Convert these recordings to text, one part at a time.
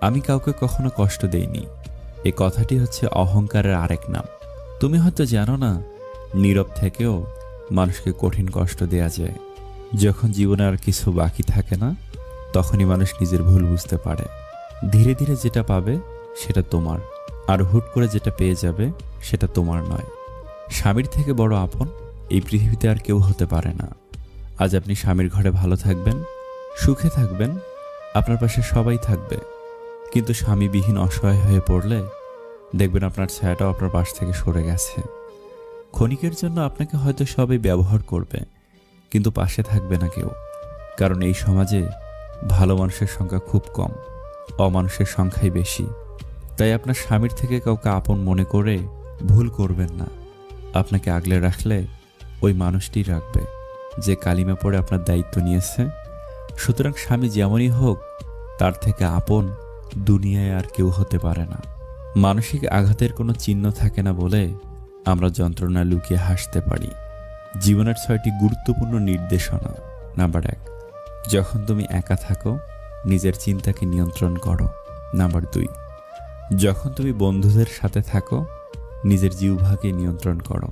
আমি কাউকে কখনো কষ্ট দেইনি, এই কথাটি হচ্ছে অহংকারের আরেক নাম। তুমি হয়তো জানো না, নীরব থেকেও মানুষকে কঠিন কষ্ট দেয়া যায়। যখন জীবনে আর কিছু বাকি থাকে না, তখনই মানুষ নিজের ভুল বুঝতে পারে। ধীরে ধীরে যেটা পাবে সেটা তোমার, আর হুট করে যেটা পেয়ে যাবে সেটা তোমার নয়। স্বামীর থেকে বড় আপন এই পৃথিবীতে আর কেউ হতে পারে না। আজ আপনি স্বামীর ঘরে ভালো থাকবেন, সুখে থাকবেন, আপনার পাশে সবাই থাকবে। কিন্তু স্বামীবিহীন অসহায় হয়ে পড়লে দেখবেন আপনার ছায়াটাও আপনার পাশ থেকে সরে গেছে। ক্ষণিকের জন্য আপনাকে হয়তো সবাই ব্যবহার করবে, কিন্তু পাশে থাকবে না কেউ। কারণ এই সমাজে ভালো মানুষের সংখ্যা খুব কম, অমানুষের সংখ্যাই বেশি। তাই আপনার স্বামীর থেকে কাউকে আপন মনে করে ভুল করবেন না। আপনাকে আগলে রাখলে ওই মানুষটি রাখবে যে কালিমা পড়ে আপনার দায়িত্ব নিয়েছে। সুতরাং স্বামী যেমনই হোক, তার থেকে আপন দুনিয়ায় আর কেউ হতে পারে না। মানসিক আঘাতের কোনো চিহ্ন থাকে না বলে আমরা যন্ত্রণা লুকিয়ে হাসতে পারি। জীবনের 6টি গুরুত্বপূর্ণ নির্দেশনা। নাম্বার 1, যখন তুমি একা থাকো নিজের চিন্তাকে নিয়ন্ত্রণ করো। নাম্বার 2, যখন তুমি বন্ধুদের সাথে থাকো নিজের জিহ্বাকে নিয়ন্ত্রণ করো।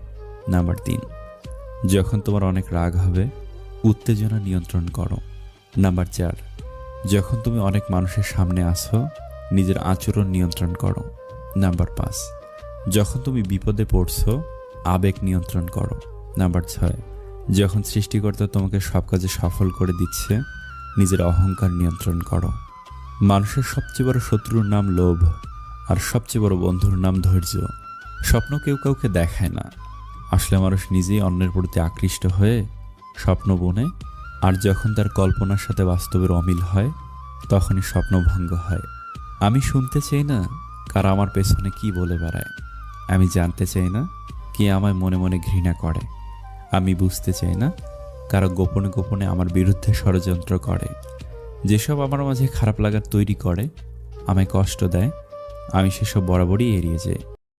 নাম্বার 3, যখন তোমার অনেক রাগ হবে উত্তেজনা নিয়ন্ত্রণ করো। নাম্বার 4, যখন তুমি অনেক মানুষের সামনে আসো নিজের আচরণ নিয়ন্ত্রণ করো। নাম্বার 5, যখন তুমি বিপদে পড়ছো আবেগ নিয়ন্ত্রণ করো। নাম্বার 6, যখন সৃষ্টিকর্তা তোমাকে সব কাজে সফল করে দিচ্ছে নিজের অহংকার নিয়ন্ত্রণ করো। মানুষের সবচেয়ে বড় শত্রুর নাম লোভ, আর সবচেয়ে বড় বন্ধুর নাম ধৈর্য। স্বপ্ন কেউ কাউকে দেখায় না, আসলে মানুষ নিজেই অন্যের প্রতি আকৃষ্ট হয়ে স্বপ্ন বোনে, আর যখন তার কল্পনার সাথে বাস্তবের অমিল হয় তখনই স্বপ্নভঙ্গ হয়। আমি শুনতে চাই না কারা আমার পেছনে কি বলে বেড়ায়, আমি জানতে চাই না কে আমায় মনে মনে ঘৃণা করে, আমি বুঝতে চাই না কারা গোপনে গোপনে আমার বিরুদ্ধে ষড়যন্ত্র করে। যেসব আমার মাঝে খারাপ লাগার তৈরি করে, আমায় কষ্ট দেয়, আমি সেসব বরাবরই এড়িয়ে যাই।